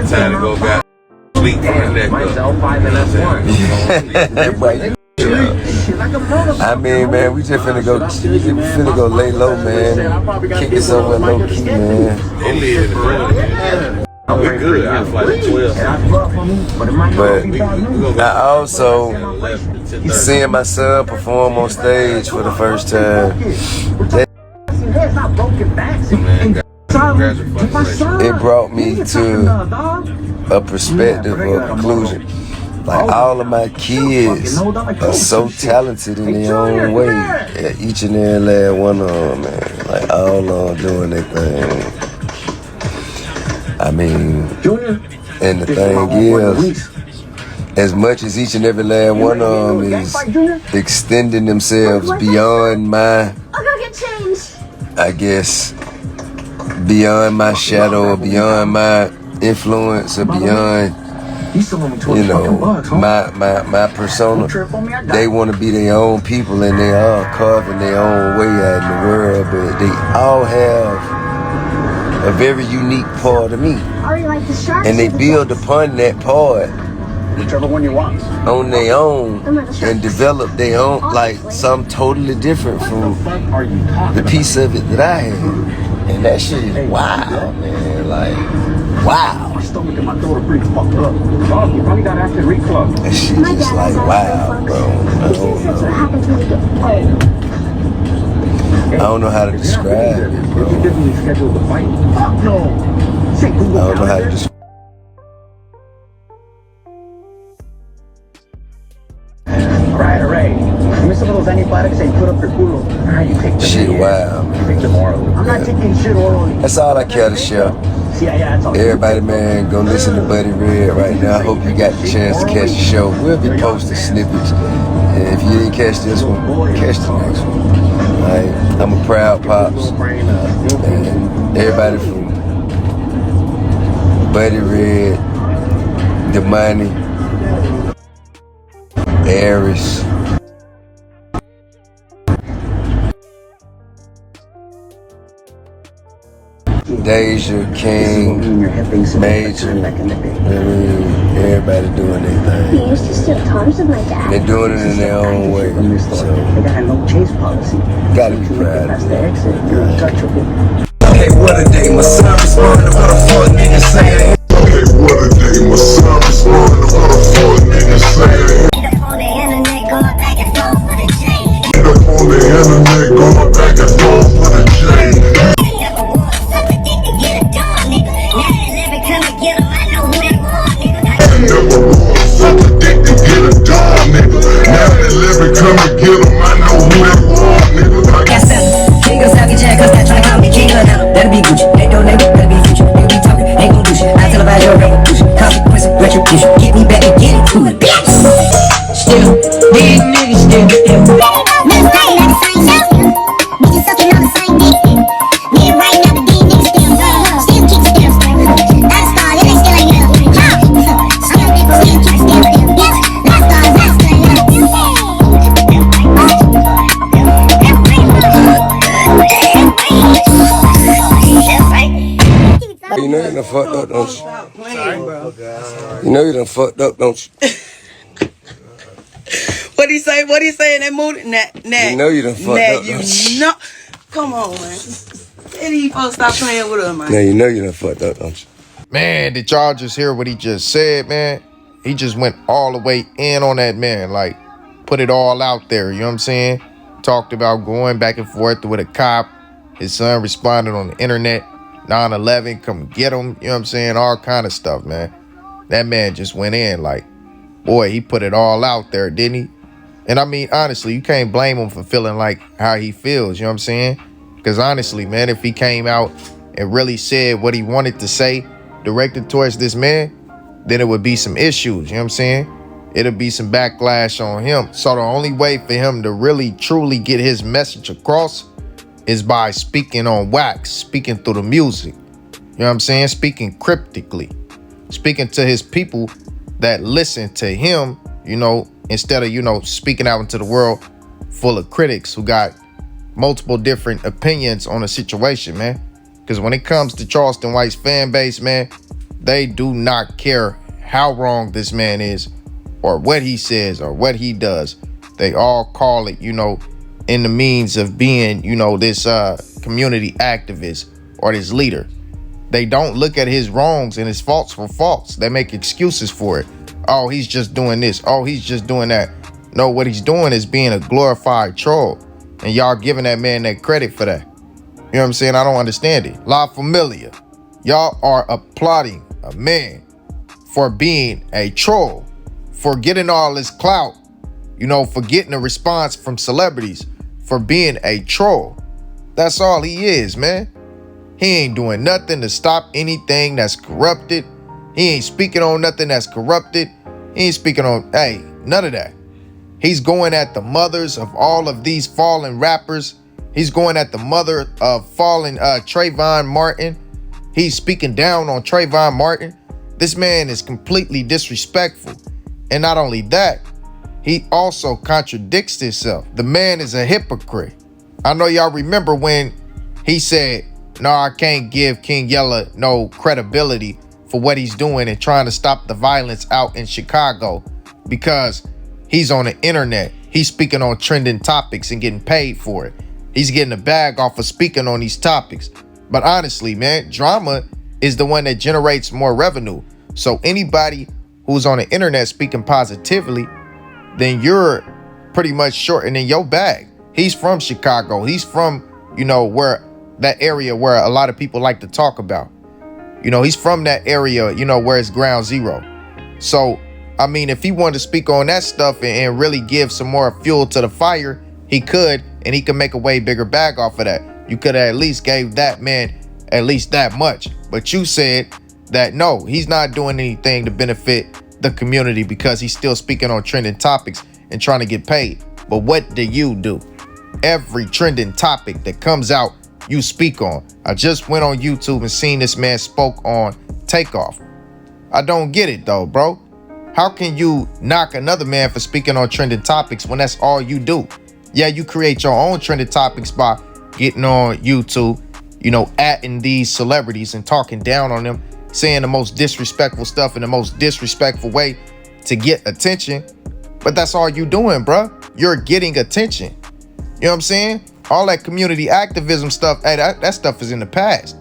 time to go got sleep from the neck up. I mean, man, we just finna go lay low, man. Kick it somewhere low key, man. They live in the front. We good. I fly to 12. But I also seeing my son perform on stage for the first time. It brought me to a perspective or conclusion. Like, all of my kids are so talented in their own way. Yeah, each and every last one of them, man. Like, all of them doing their thing. I mean, and the thing is, as much as each and every last one of them is extending themselves beyond my, I guess, beyond my shadow, or beyond my influence, or beyond, you know, my persona. They want to be their own people, and they are carving their own way out in the world, but they all have a very unique part of me, and they build upon that part whichever one you want on their own and develop their own, like something totally different from the piece of it that I had. And that shit is wild, man. Like, wow. My stomach and my throat are pretty fucked up. Oh, you probably got acid reflux. That shit just like wow, bro. I don't know how to describe it, bro. You didn't schedule the fight. Fuck no. I don't know how to describe. Right. Give me some of those antibiotics and put up your culo. You take the shit, wow, man. Take them orally. I'm not taking shit orally. That's all I care to share. Yeah, that's all. Everybody, man, go listen to Buddy Red right now. I hope you got the chance to catch the show. We'll be posting snippets. And if you didn't catch this one, catch the next one. Alright, I'm a proud pops. And everybody from Buddy Red, the money, Aries, Deja, King, Major, everybody doing their thing. He used to steal toys of my dad. They're doing it in their own way. So, they got a no chase policy. Gotta be proud of the exit. You're untouchable. Hey, what a day, my son responded to what a fuck nigga saying. Hey, what a day, my son responded to what a fuck nigga saying. End up on the internet going back and forth for the chain. End up on the internet going back and forth for the chain. Never was so addicted to get a dog, nigga. Now that living come and get 'em, I know who they want, nigga. Got seven. King of Savage Jack, cause that tryna call me king of now. That'll be Gucci. They don't name it, that'll be future. You be talking, ain't gon' do shit. I tell about your revolution. Consequence of retribution. Get me back and get it to it, bitch. Still, these niggas still. You know you done fucked up, don't you? You know you done fucked up, don't you? What he say? What he say in that movie? Nah. You know you done fucked up, You don't you? know. Come on, man. And he supposed to stop playing with us, man. Now you know you done fucked up, don't you? Man, did y'all just hear what he just said, man? He just went all the way in on that man, like, put it all out there, you know what I'm saying? Talked about going back and forth with a cop. His son responded on the internet. 9/11, come get him, you know what I'm saying? All kind of stuff, man. That man just went in, like, boy, he put it all out there, didn't he? And I mean, honestly, you can't blame him for feeling like how he feels, you know what I'm saying? Because honestly, man, if he came out and really said what he wanted to say directed towards this man, then it would be some issues, you know what I'm saying? It'll be some backlash on him. So the only way for him to really, truly get his message across is by speaking on wax, speaking through the music. You know what I'm saying? Speaking cryptically. Speaking to his people that listen to him, you know, instead of, you know, speaking out into the world full of critics who got multiple different opinions on a situation, man. Because when it comes to Charleston White's fan base, man, They do not care how wrong this man is or what he says or what he does. They all call it, in the means of being, this community activist or this leader. They don't look at his wrongs and his faults for faults. They make excuses for it. Oh, he's just doing this. Oh, he's just doing that. No, what he's doing is being a glorified troll. And y'all giving that man that credit for that. You know what I'm saying? I don't understand it. La Familia. Y'all are applauding a man for being a troll, for getting all this clout, for getting a response from celebrities, for being a troll. That's all he is, man. He ain't doing nothing to stop anything that's corrupted. He ain't speaking on nothing that's corrupted. He ain't speaking on, none of that. He's going at the mothers of all of these fallen rappers. He's going at the mother of fallen Trayvon Martin. He's speaking down on Trayvon Martin. This man is completely disrespectful. And not only that, he also contradicts himself. The man is a hypocrite. I know y'all remember when he said, no, I can't give King Yella no credibility for what he's doing and trying to stop the violence out in Chicago because he's on the internet. He's speaking on trending topics and getting paid for it. He's getting a bag off of speaking on these topics. But honestly, man, drama is the one that generates more revenue. So anybody who's on the internet speaking positively, then you're pretty much shortening your bag. He's from Chicago. He's from, where that area where a lot of people like to talk about. He's from that area, where it's ground zero. So, I mean, if he wanted to speak on that stuff and really give some more fuel to the fire, he could, and he could make a way bigger bag off of that. You could have at least gave that man at least that much. But you said that no, he's not doing anything to benefit the community because he's still speaking on trending topics and trying to get paid. But what do? Every trending topic that comes out, you speak on. I just went on YouTube and seen this man spoke on Takeoff. I don't get it though, bro. How can you knock another man for speaking on trending topics when that's all you do? Yeah, you create your own trending topics by getting on YouTube, atting these celebrities and talking down on them, saying the most disrespectful stuff in the most disrespectful way to get attention. But that's all you doing, bro. You're getting attention. You know what I'm saying? All that community activism stuff, that stuff is in the past.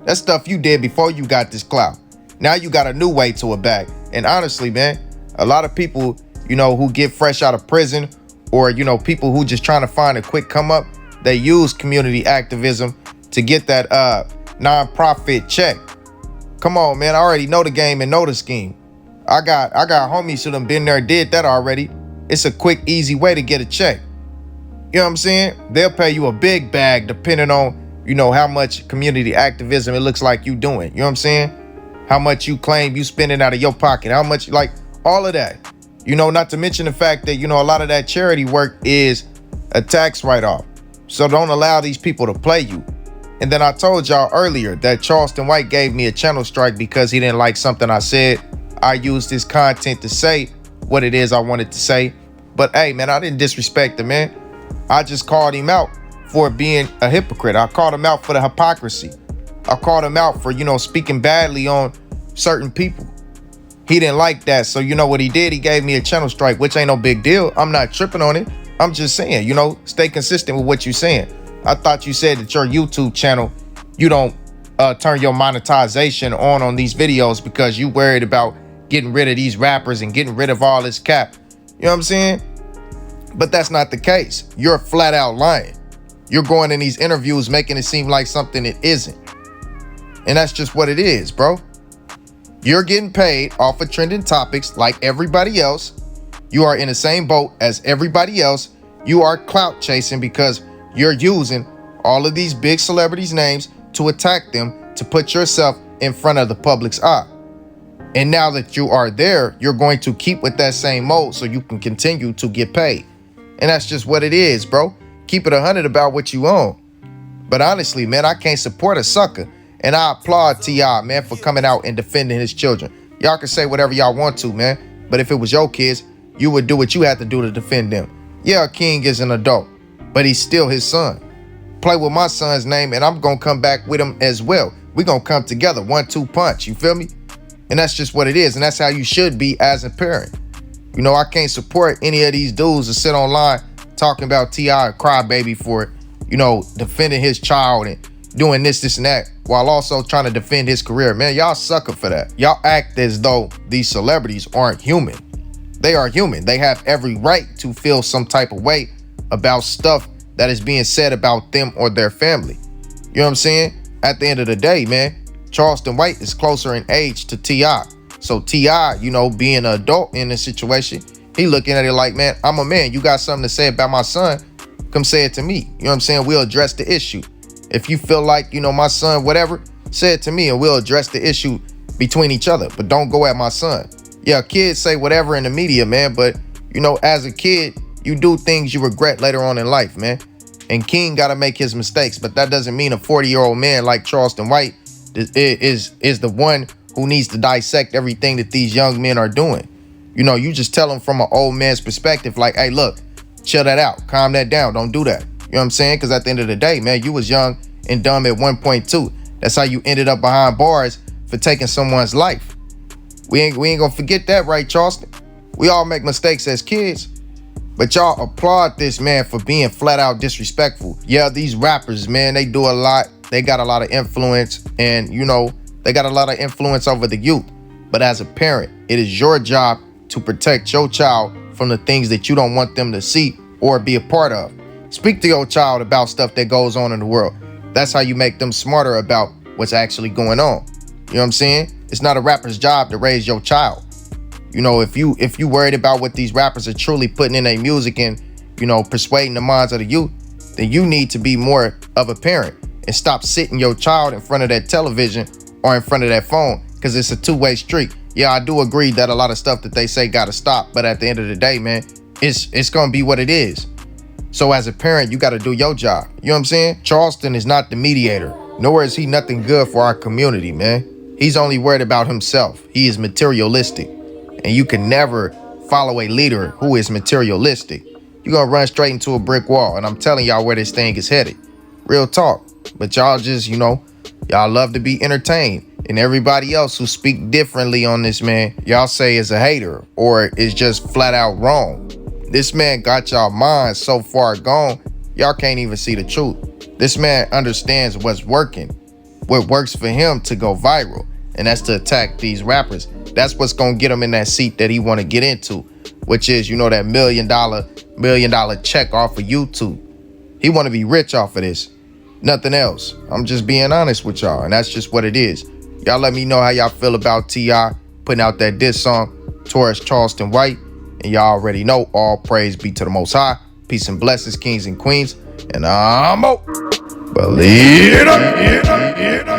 That stuff you did before you got this clout. Now you got a new way to a bag. And honestly, man, a lot of people, who get fresh out of prison or, people who just trying to find a quick come up, they use community activism to get that non-profit check. Come on, man. I already know the game and know the scheme. I got homies who done been there and did that already. It's a quick, easy way to get a check. You know what I'm saying? They'll pay you a big bag depending on, how much community activism it looks like you doing. You know what I'm saying? How much you claim you spending out of your pocket. How much, like, all of that. Not to mention the fact that, a lot of that charity work is a tax write-off. So don't allow these people to play you. And then I told y'all earlier that Charleston White gave me a channel strike because he didn't like something I said. I used his content to say what it is I wanted to say. But hey, man, I didn't disrespect the man. I just called him out for being a hypocrite. I called him out for the hypocrisy. I called him out for, speaking badly on certain people. He didn't like that. So you know what he did? He gave me a channel strike, which ain't no big deal. I'm not tripping on it. I'm just saying, stay consistent with what you're saying. I thought you said that your YouTube channel, you don't turn your monetization on these videos because you worried about getting rid of these rappers and getting rid of all this cap. You know what I'm saying? But that's not the case. You're flat out lying. You're going in these interviews making it seem like something it isn't. And that's just what it is, bro. You're getting paid off of trending topics like everybody else. You are in the same boat as everybody else. You are clout chasing because you're using all of these big celebrities' names to attack them, to put yourself in front of the public's eye. And now that you are there, you're going to keep with that same mode so you can continue to get paid. And that's just what it is, bro. Keep it 100 about what you own. But honestly, man, I can't support a sucker. And I applaud T.I., man, for coming out and defending his children. Y'all can say whatever y'all want to, man. But if it was your kids, you would do what you had to do to defend them. Yeah, King is an adult, but he's still his son. Play with my son's name, and I'm going to come back with him as well. We're going to come together, 1-2 punch. You feel me? And that's just what it is. And that's how you should be as a parent. You know, I can't support any of these dudes to sit online talking about T.I. a crybaby for, you know, defending his child and doing this and that, while also trying to defend his career. Man, y'all sucker for that. Y'all act as though these celebrities aren't human. They are human. They have every right to feel some type of way about stuff that is being said about them or their family. You know what I'm saying? At the end of the day, man, Charleston White is closer in age to T.I. So T.I., you know, being an adult in this situation, he looking at it like, man, I'm a man. You got something to say about my son? Come say it to me. You know what I'm saying? We'll address the issue. If you feel like, you know, my son, whatever, say it to me and we'll address the issue between each other. But don't go at my son. Yeah, kids say whatever in the media, man. But, you know, as a kid, you do things you regret later on in life, man. And King got to make his mistakes. But that doesn't mean a 40-year-old man like Charleston White is the one who needs to dissect everything that these young men are doing. You know, you just tell them from an old man's perspective, like, hey, look, chill that out. Calm that down. Don't do that. You know what I'm saying? Because at the end of the day, man, you was young and dumb at 1.2. That's how you ended up behind bars for taking someone's life. We ain't gonna forget that, right, Charleston? We all make mistakes as kids. But y'all applaud this man for being flat out disrespectful. Yeah, these rappers, man, they do a lot. They got a lot of influence and, you know, they got a lot of influence over the youth. But as a parent, it is your job to protect your child from the things that you don't want them to see or be a part of. Speak to your child about stuff that goes on in the world. That's how you make them smarter about what's actually going on. You know what I'm saying? It's not a rapper's job to raise your child. You know, if you worried about what these rappers are truly putting in their music and, you know, persuading the minds of the youth, then you need to be more of a parent and stop sitting your child in front of that television or in front of that phone, because it's a two-way street. Yeah, I do agree that a lot of stuff that they say gotta stop, but at the end of the day, man, it's gonna be what it is. So as a parent, you gotta do your job. You know what I'm saying? Charleston is not the mediator, nor is he nothing good for our community, man. He's only worried about himself. He is materialistic. And you can never follow a leader who is materialistic. You're gonna run straight into a brick wall. And I'm telling y'all where this thing is headed. Real talk. But y'all just, you know, y'all love to be entertained. And everybody else who speak differently on this man, y'all say is a hater or is just flat out wrong. This man got y'all minds so far gone, y'all can't even see the truth. This man understands what's working, what works for him to go viral. And that's to attack these rappers. That's what's gonna get him in that seat that he want to get into, which is, you know, that $1 million check off of YouTube. He want to be rich off of this, nothing else. I'm just being honest with y'all, and that's just what it is. Y'all let me know how y'all feel about T.I. putting out that diss song towards Charleston White, and y'all already know, all praise be to the Most High. Peace and blessings, kings and queens, and I'm out. Believe it up.